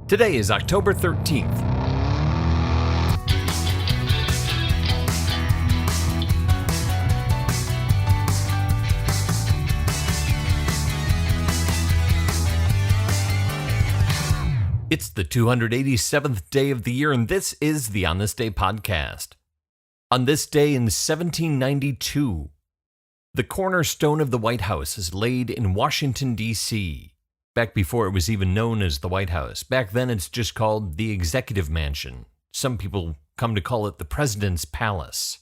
Today is October 13th. It's the 287th day of the year, and this is the On This Day podcast. On this day in 1792, the cornerstone of the White House is laid in Washington, D.C., back before it was even known as the White House. Back then, it's just called the Executive Mansion. Some people come to call it the President's Palace.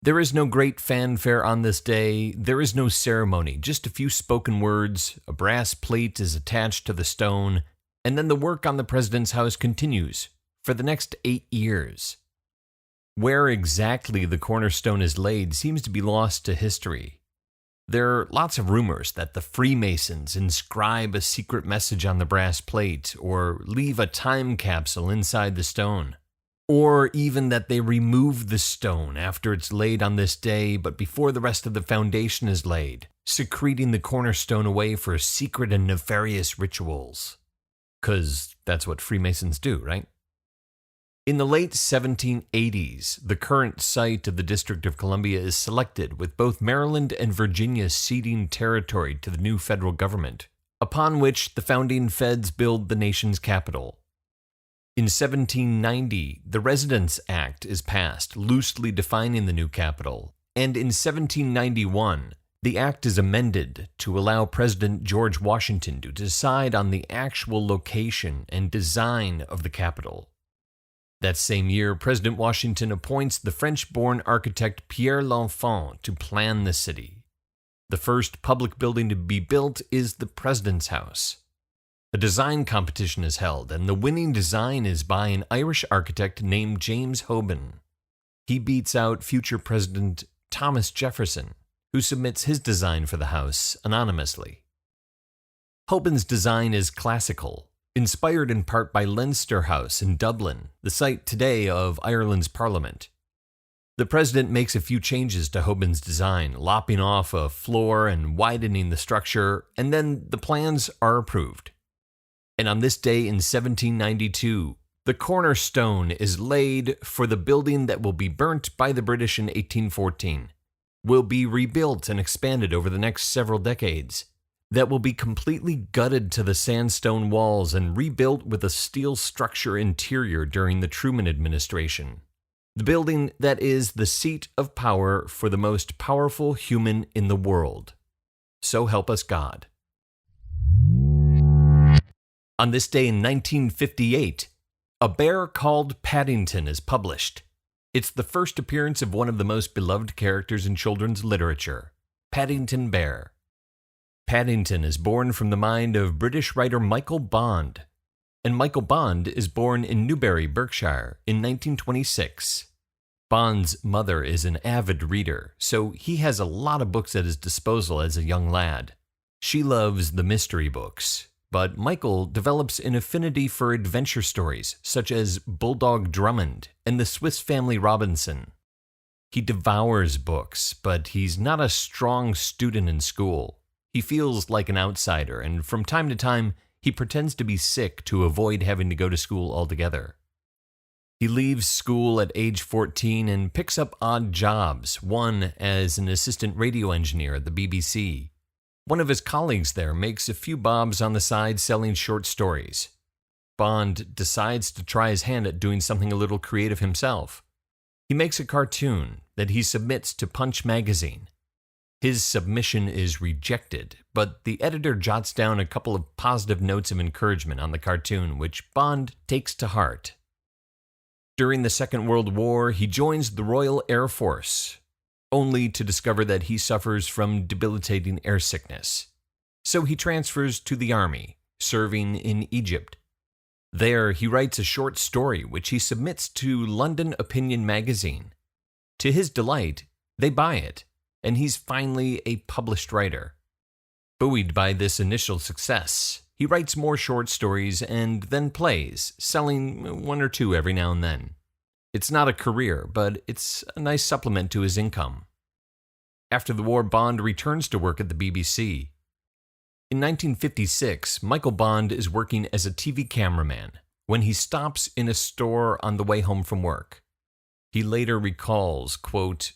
There is no great fanfare on this day. There is no ceremony, just a few spoken words. A brass plate is attached to the stone, and then the work on the President's house continues for the next 8 years. Where exactly the cornerstone is laid seems to be lost to history. There are lots of rumors that the Freemasons inscribe a secret message on the brass plate, or leave a time capsule inside the stone, or even that they remove the stone after it's laid on this day, but before the rest of the foundation is laid, secreting the cornerstone away for secret and nefarious rituals. 'Cause that's what Freemasons do, right? In the late 1780s, the current site of the District of Columbia is selected, with both Maryland and Virginia ceding territory to the new federal government, upon which the founding feds build the nation's capital. In 1790, the Residence Act is passed, loosely defining the new capital, and in 1791, the act is amended to allow President George Washington to decide on the actual location and design of the Capitol. That same year, President Washington appoints the French-born architect Pierre L'Enfant to plan the city. The first public building to be built is the President's House. A design competition is held, and the winning design is by an Irish architect named James Hoban. He beats out future President Thomas Jefferson, who submits his design for the house anonymously. Hoban's design is classical, inspired in part by Leinster House in Dublin, the site today of Ireland's Parliament. The president makes a few changes to Hoban's design, lopping off a floor and widening the structure, and then the plans are approved. And on this day in 1792, the cornerstone is laid for the building that will be burnt by the British in 1814. Will be rebuilt and expanded over the next several decades, that will be completely gutted to the sandstone walls and rebuilt with a steel structure interior during the Truman administration. The building that is the seat of power for the most powerful human in the world. So help us God. On this day in 1958, A Bear Called Paddington is published. It's the first appearance of one of the most beloved characters in children's literature, Paddington Bear. Paddington is born from the mind of British writer Michael Bond, and Michael Bond is born in Newbury, Berkshire, in 1926. Bond's mother is an avid reader, so he has a lot of books at his disposal as a young lad. She loves the mystery books, but Michael develops an affinity for adventure stories, such as Bulldog Drummond and the Swiss Family Robinson. He devours books, but he's not a strong student in school. He feels like an outsider, and from time to time, he pretends to be sick to avoid having to go to school altogether. He leaves school at age 14 and picks up odd jobs, one as an assistant radio engineer at the BBC. One of his colleagues there makes a few bobs on the side selling short stories. Bond decides to try his hand at doing something a little creative himself. He makes a cartoon that he submits to Punch magazine. His submission is rejected, but the editor jots down a couple of positive notes of encouragement on the cartoon, which Bond takes to heart. During the Second World War, he joins the Royal Air Force, only to discover that he suffers from debilitating air sickness. So he transfers to the army, serving in Egypt. There, he writes a short story which he submits to London Opinion magazine. To his delight, they buy it, and he's finally a published writer. Buoyed by this initial success, he writes more short stories and then plays, selling one or two every now and then. It's not a career, but it's a nice supplement to his income. After the war, Bond returns to work at the BBC. In 1956, Michael Bond is working as a TV cameraman when he stops in a store on the way home from work. He later recalls, quote,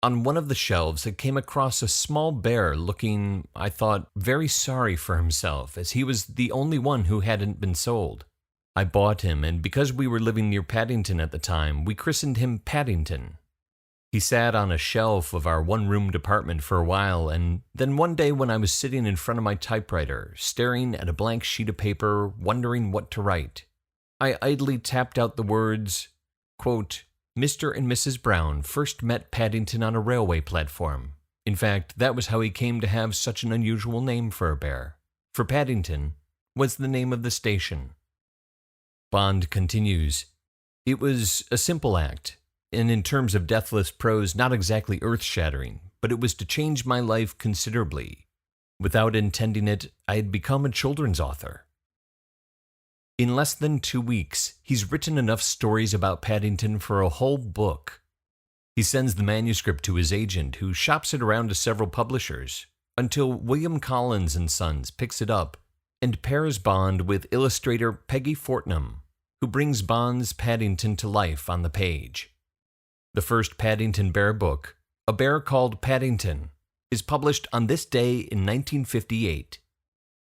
"On one of the shelves, I came across a small bear looking, I thought, very sorry for himself, as he was the only one who hadn't been sold. I bought him, and because we were living near Paddington at the time, we christened him Paddington. He sat on a shelf of our one-room department for a while, and then one day when I was sitting in front of my typewriter, staring at a blank sheet of paper, wondering what to write, I idly tapped out the words, quote, Mr. and Mrs. Brown first met Paddington on a railway platform. In fact, that was how he came to have such an unusual name for a bear, for Paddington was the name of the station." Bond continues, "It was a simple act, and in terms of deathless prose, not exactly earth-shattering, but it was to change my life considerably. Without intending it, I had become a children's author." In less than 2 weeks, he's written enough stories about Paddington for a whole book. He sends the manuscript to his agent, who shops it around to several publishers, until William Collins and Sons picks it up and pairs Bond with illustrator Peggy Fortnum, who brings Bond's Paddington to life on the page. The first Paddington Bear book, A Bear Called Paddington, is published on this day in 1958,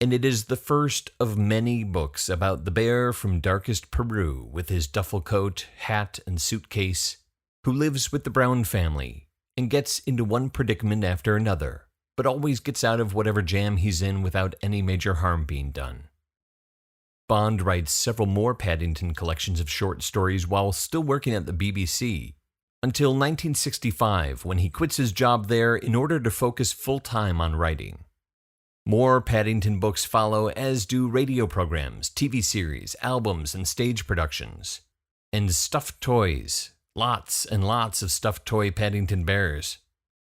and it is the first of many books about the bear from darkest Peru with his duffel coat, hat, and suitcase, who lives with the Brown family and gets into one predicament after another, but always gets out of whatever jam he's in without any major harm being done. Bond writes several more Paddington collections of short stories while still working at the BBC, until 1965, when he quits his job there in order to focus full-time on writing. More Paddington books follow, as do radio programs, TV series, albums, and stage productions. And stuffed toys. Lots and lots of stuffed toy Paddington Bears.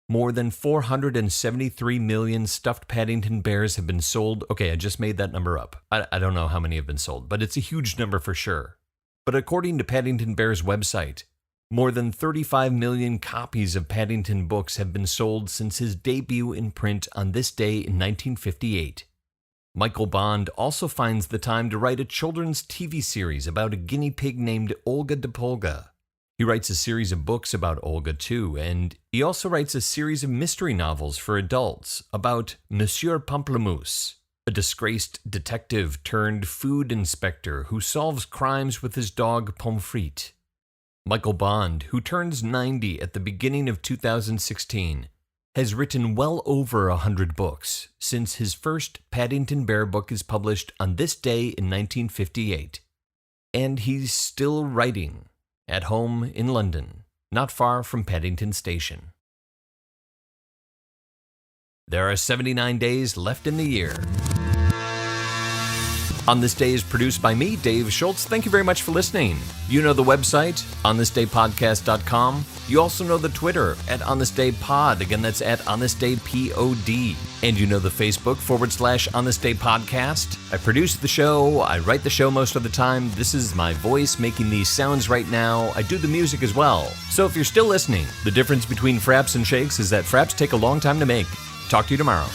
More than 473 million stuffed Paddington Bears have been sold. Okay, I just made that number up. I don't know how many have been sold, but it's a huge number for sure. But according to Paddington Bear's website, more than 35 million copies of Paddington books have been sold since his debut in print on this day in 1958. Michael Bond also finds the time to write a children's TV series about a guinea pig named Olga de Polga. He writes a series of books about Olga too, and he also writes a series of mystery novels for adults about Monsieur Pamplemousse, a disgraced detective turned food inspector who solves crimes with his dog Pomfret. Michael Bond, who turns 90 at the beginning of 2016, has written well over 100 books since his first Paddington Bear book is published on this day in 1958. And he's still writing, at home in London, not far from Paddington Station. There are 79 days left in the year. On This Day is produced by me, Dave Schultz. Thank you very much for listening. You know the website, onthisdaypodcast.com. You also know the Twitter, @onthisdaypod. Again, that's @onthisdaypod. And you know the Facebook, /onthisdaypodcast. I produce the show. I write the show most of the time. This is my voice making these sounds right now. I do the music as well. So if you're still listening, the difference between fraps and shakes is that fraps take a long time to make. Talk to you tomorrow.